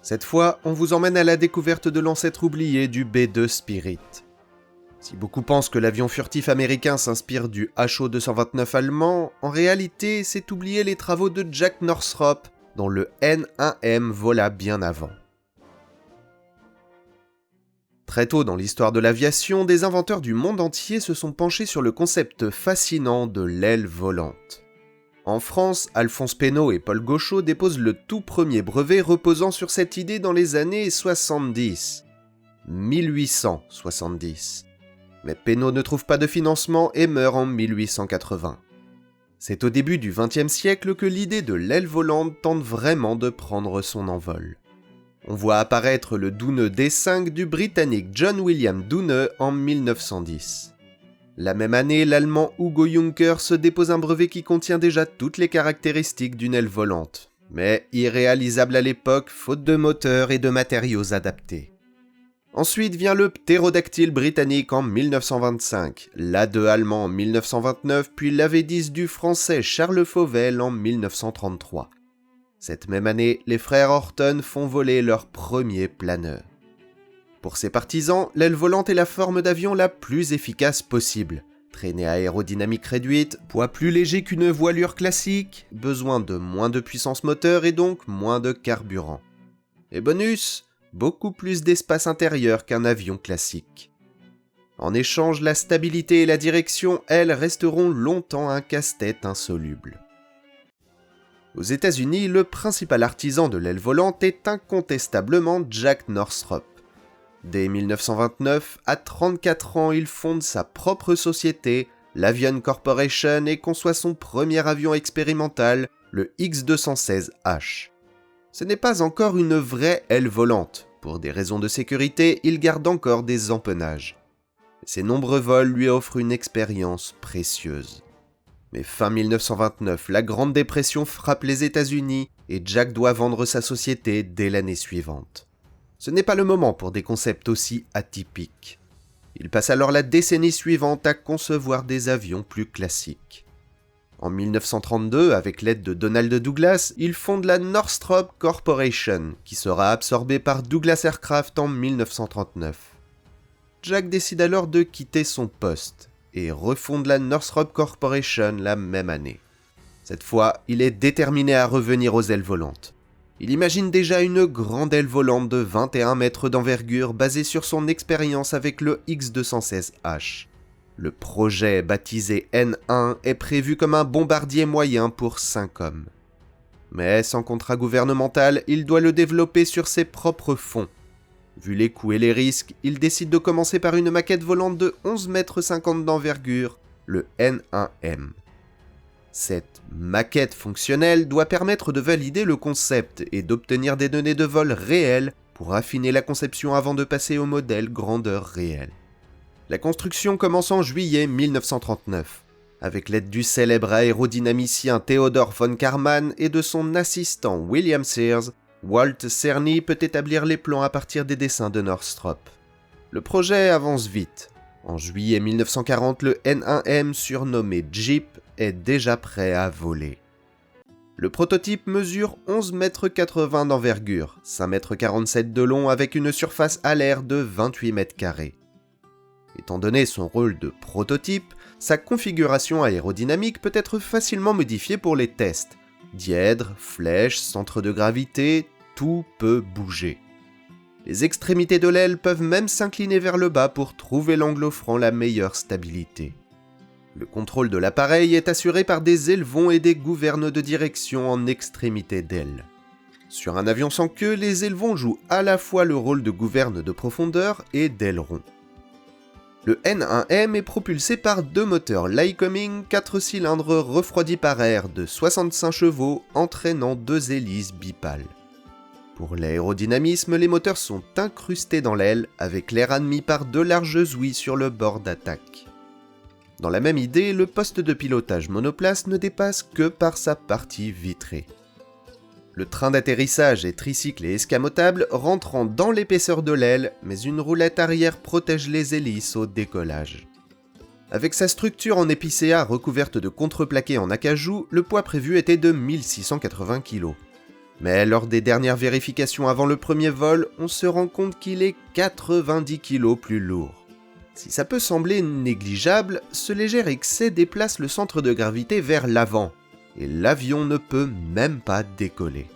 Cette fois, on vous emmène à la découverte de l'ancêtre oublié du B-2 Spirit. Si beaucoup pensent que l'avion furtif américain s'inspire du HO-229 allemand, en réalité, c'est oublier les travaux de Jack Northrop, dont le N1M vola bien avant. Très tôt dans l'histoire de l'aviation, des inventeurs du monde entier se sont penchés sur le concept fascinant de l'aile volante. En France, Alphonse Pénaud et Paul Gauchot déposent le tout premier brevet reposant sur cette idée dans les années 70. 1870. Mais Pénaud ne trouve pas de financement et meurt en 1880. C'est au début du XXe siècle que l'idée de l'aile volante tente vraiment de prendre son envol. On voit apparaître le Dooney D5 du Britannique John William Dooney en 1910. La même année, l'Allemand Hugo Juncker se dépose un brevet qui contient déjà toutes les caractéristiques d'une aile volante, mais irréalisable à l'époque faute de moteur et de matériaux adaptés. Ensuite vient le ptérodactyle britannique en 1925, l'A2 allemand en 1929, puis l'AV10 du français Charles Fauvel en 1933. Cette même année, les frères Horton font voler leur premier planeur. Pour ses partisans, l'aile volante est la forme d'avion la plus efficace possible. Traînée aérodynamique réduite, poids plus léger qu'une voilure classique, besoin de moins de puissance moteur et donc moins de carburant. Et bonus, beaucoup plus d'espace intérieur qu'un avion classique. En échange, la stabilité et la direction, elles, resteront longtemps un casse-tête insoluble. Aux États-Unis, le principal artisan de l'aile volante est incontestablement Jack Northrop. Dès 1929, à 34 ans, il fonde sa propre société, l'Avion Corporation, et conçoit son premier avion expérimental, le X-216H. Ce n'est pas encore une vraie aile volante. Pour des raisons de sécurité, il garde encore des empennages. Ses nombreux vols lui offrent une expérience précieuse. Mais fin 1929, la Grande Dépression frappe les États-Unis et Jack doit vendre sa société dès l'année suivante. Ce n'est pas le moment pour des concepts aussi atypiques. Il passe alors la décennie suivante à concevoir des avions plus classiques. En 1932, avec l'aide de Donald Douglas, il fonde la Northrop Corporation, qui sera absorbée par Douglas Aircraft en 1939. Jack décide alors de quitter son poste et refonde la Northrop Corporation la même année. Cette fois, il est déterminé à revenir aux ailes volantes. Il imagine déjà une grande aile volante de 21 mètres d'envergure basée sur son expérience avec le X-216H. Le projet, baptisé N1, est prévu comme un bombardier moyen pour 5 hommes. Mais sans contrat gouvernemental, il doit le développer sur ses propres fonds. Vu les coûts et les risques, il décide de commencer par une maquette volante de 11,50 mètres d'envergure, le N1M. Cette maquette fonctionnelle doit permettre de valider le concept et d'obtenir des données de vol réelles pour affiner la conception avant de passer au modèle grandeur réelle. La construction commence en juillet 1939, avec l'aide du célèbre aérodynamicien Theodor von Karman et de son assistant William Sears. Walt Cerny peut établir les plans à partir des dessins de Northrop. Le projet avance vite. En juillet 1940, le N1M, surnommé Jeep, est déjà prêt à voler. Le prototype mesure 11,80 mètres d'envergure, 5,47 mètres de long avec une surface à l'air de 28 mètres carrés. Étant donné son rôle de prototype, sa configuration aérodynamique peut être facilement modifiée pour les tests. Dièdre, flèche, centre de gravité, tout peut bouger. Les extrémités de l'aile peuvent même s'incliner vers le bas pour trouver l'angle offrant la meilleure stabilité. Le contrôle de l'appareil est assuré par des ailerons et des gouvernes de direction en extrémité d'aile. Sur un avion sans queue, les ailerons jouent à la fois le rôle de gouverne de profondeur et d'aileron. Le N1M est propulsé par 2 moteurs Lycoming 4 cylindres refroidis par air de 65 chevaux entraînant 2 hélices bipales. Pour l'aérodynamisme, les moteurs sont incrustés dans l'aile avec l'air admis par 2 larges ouïes sur le bord d'attaque. Dans la même idée, le poste de pilotage monoplace ne dépasse que par sa partie vitrée. Le train d'atterrissage est tricycle et escamotable, rentrant dans l'épaisseur de l'aile, mais une roulette arrière protège les hélices au décollage. Avec sa structure en épicéa recouverte de contreplaqué en acajou, le poids prévu était de 1680 kg. Mais lors des dernières vérifications avant le premier vol, on se rend compte qu'il est 90 kg plus lourd. Si ça peut sembler négligeable, ce léger excès déplace le centre de gravité vers l'avant, et l'avion ne peut même pas décoller.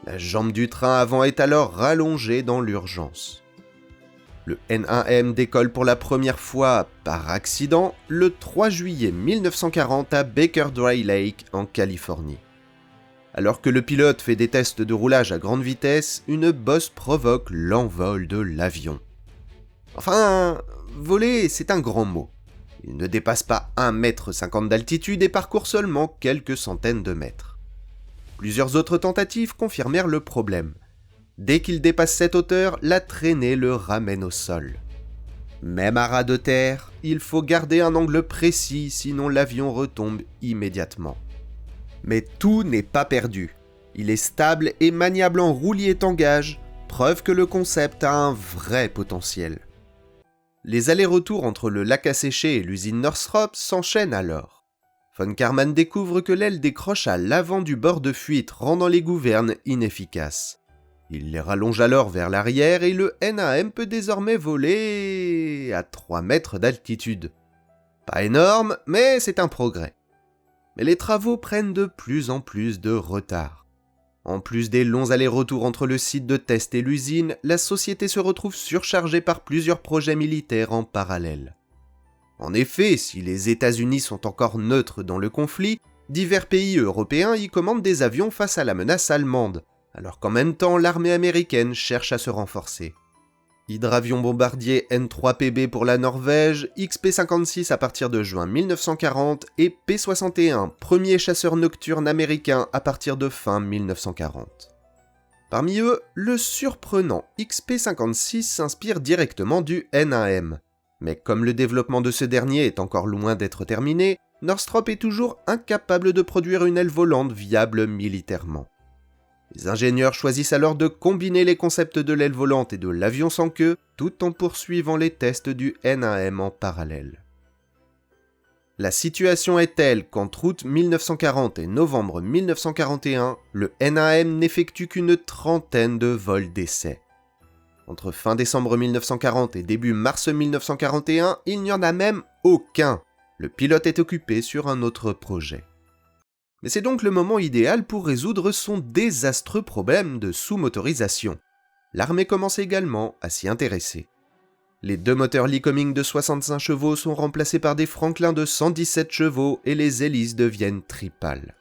La jambe du train avant est alors rallongée dans l'urgence. Le N1M décolle pour la première fois, par accident, le 3 juillet 1940 à Baker Dry Lake, en Californie. Alors que le pilote fait des tests de roulage à grande vitesse, une bosse provoque l'envol de l'avion. Enfin, voler, c'est un grand mot. Il ne dépasse pas 1,50 m d'altitude et parcourt seulement quelques centaines de mètres. Plusieurs autres tentatives confirmèrent le problème. Dès qu'il dépasse cette hauteur, la traînée le ramène au sol. Même à ras de terre, il faut garder un angle précis, sinon l'avion retombe immédiatement. Mais tout n'est pas perdu. Il est stable et maniable en roulis et tangage, preuve que le concept a un vrai potentiel. Les allers-retours entre le lac à sécher et l'usine Northrop s'enchaînent alors. Von Karman découvre que l'aile décroche à l'avant du bord de fuite, rendant les gouvernes inefficaces. Il les rallonge alors vers l'arrière et le N1M peut désormais voler à 3 mètres d'altitude. Pas énorme, mais c'est un progrès. Mais les travaux prennent de plus en plus de retard. En plus des longs allers-retours entre le site de test et l'usine, la société se retrouve surchargée par plusieurs projets militaires en parallèle. En effet, si les États-Unis sont encore neutres dans le conflit, divers pays européens y commandent des avions face à la menace allemande, alors qu'en même temps l'armée américaine cherche à se renforcer. Hydravion bombardier N3PB pour la Norvège, XP-56 à partir de juin 1940 et P-61, premier chasseur nocturne américain à partir de fin 1940. Parmi eux, le surprenant XP-56 s'inspire directement du N1M. Mais comme le développement de ce dernier est encore loin d'être terminé, Northrop est toujours incapable de produire une aile volante viable militairement. Les ingénieurs choisissent alors de combiner les concepts de l'aile volante et de l'avion sans queue, tout en poursuivant les tests du N1M en parallèle. La situation est telle qu'entre août 1940 et novembre 1941, le N1M n'effectue qu'une trentaine de vols d'essai. Entre fin décembre 1940 et début mars 1941, il n'y en a même aucun. Le pilote est occupé sur un autre projet. Mais c'est donc le moment idéal pour résoudre son désastreux problème de sous-motorisation. L'armée commence également à s'y intéresser. Les deux moteurs Lycoming de 65 chevaux sont remplacés par des Franklin de 117 chevaux et les hélices deviennent tripales.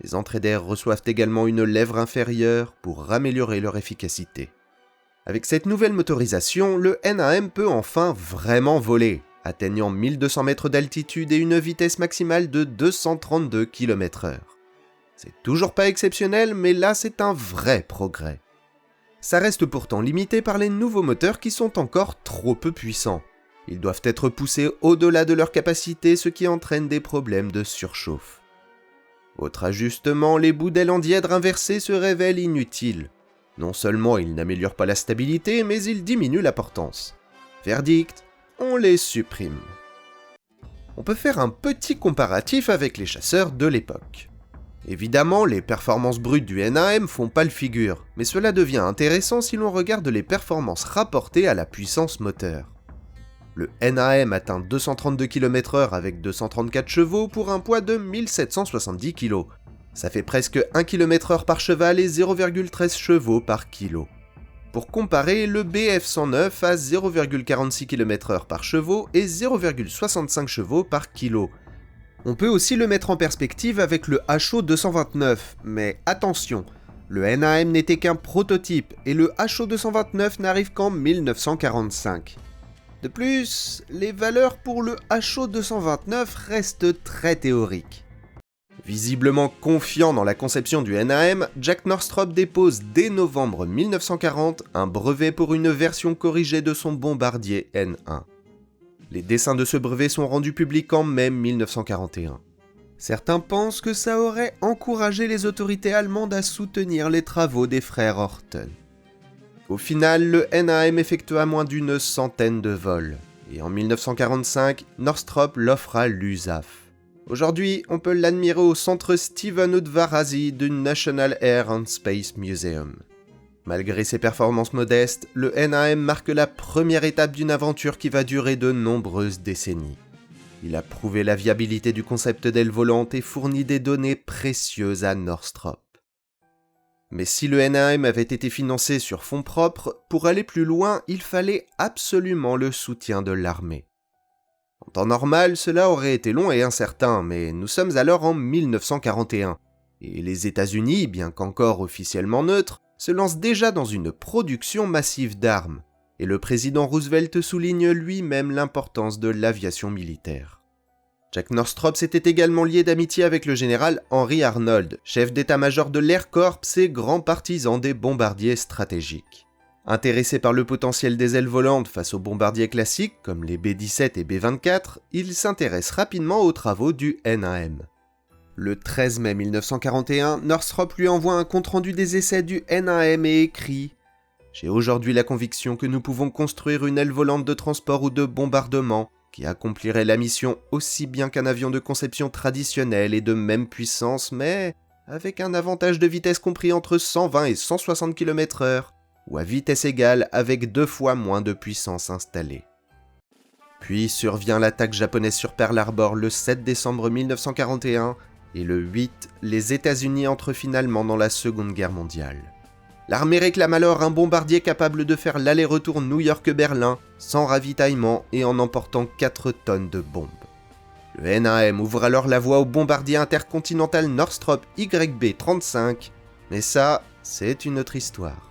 Les entrées d'air reçoivent également une lèvre inférieure pour améliorer leur efficacité. Avec cette nouvelle motorisation, le N1M peut enfin vraiment voler, atteignant 1200 mètres d'altitude et une vitesse maximale de 232 km/h. C'est toujours pas exceptionnel, mais là c'est un vrai progrès. Ça reste pourtant limité par les nouveaux moteurs qui sont encore trop peu puissants. Ils doivent être poussés au-delà de leur capacité, ce qui entraîne des problèmes de surchauffe. Autre ajustement, les bouts d'aile en dièdre inversés se révèlent inutiles. Non seulement ils n'améliorent pas la stabilité, mais ils diminuent la portance. Verdict, on les supprime. On peut faire un petit comparatif avec les chasseurs de l'époque. Évidemment, les performances brutes du N1M font pas le figure, mais cela devient intéressant si l'on regarde les performances rapportées à la puissance moteur. Le N1M atteint 232 km/h avec 234 chevaux pour un poids de 1770 kg. Ça fait presque 1 km/h par cheval et 0,13 chevaux par kilo. Pour comparer, le BF109 a 0,46 km/h par chevaux et 0,65 chevaux par kilo. On peut aussi le mettre en perspective avec le HO229, mais attention, le N1M n'était qu'un prototype et le HO229 n'arrive qu'en 1945. De plus, les valeurs pour le HO229 restent très théoriques. Visiblement confiant dans la conception du N1M, Jack Northrop dépose dès novembre 1940 un brevet pour une version corrigée de son bombardier N1. Les dessins de ce brevet sont rendus publics en mai 1941. Certains pensent que ça aurait encouragé les autorités allemandes à soutenir les travaux des frères Horten. Au final, le N1M effectua moins d'une centaine de vols, et en 1945, Northrop l'offre à l'USAF. Aujourd'hui, on peut l'admirer au centre Steven Udvar-Hazy du National Air and Space Museum. Malgré ses performances modestes, le NAM marque la première étape d'une aventure qui va durer de nombreuses décennies. Il a prouvé la viabilité du concept d'aile volante et fourni des données précieuses à Northrop. Mais si le NAM avait été financé sur fonds propres, pour aller plus loin, il fallait absolument le soutien de l'armée. En temps normal, cela aurait été long et incertain, mais nous sommes alors en 1941, et les États-Unis, bien qu'encore officiellement neutres, se lancent déjà dans une production massive d'armes, et le président Roosevelt souligne lui-même l'importance de l'aviation militaire. Jack Northrop s'était également lié d'amitié avec le général Henry Arnold, chef d'état-major de l'Air Corps et grand partisan des bombardiers stratégiques. Intéressé par le potentiel des ailes volantes face aux bombardiers classiques comme les B-17 et B-24, il s'intéresse rapidement aux travaux du NAM. Le 13 mai 1941, Northrop lui envoie un compte-rendu des essais du NAM et écrit « J'ai aujourd'hui la conviction que nous pouvons construire une aile volante de transport ou de bombardement qui accomplirait la mission aussi bien qu'un avion de conception traditionnelle et de même puissance, mais avec un avantage de vitesse compris entre 120 et 160 km/h, ou à vitesse égale avec 2 fois moins de puissance installée. » Puis survient l'attaque japonaise sur Pearl Harbor le 7 décembre 1941, et le 8, les États-Unis entrent finalement dans la Seconde Guerre mondiale. L'armée réclame alors un bombardier capable de faire l'aller-retour New York-Berlin, sans ravitaillement et en emportant 4 tonnes de bombes. Le NAM ouvre alors la voie au bombardier intercontinental Northrop YB-35, mais ça, c'est une autre histoire.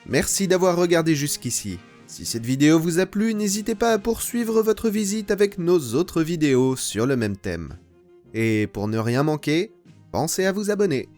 Merci d'avoir regardé jusqu'ici. Si cette vidéo vous a plu, n'hésitez pas à poursuivre votre visite avec nos autres vidéos sur le même thème. Et pour ne rien manquer, pensez à vous abonner.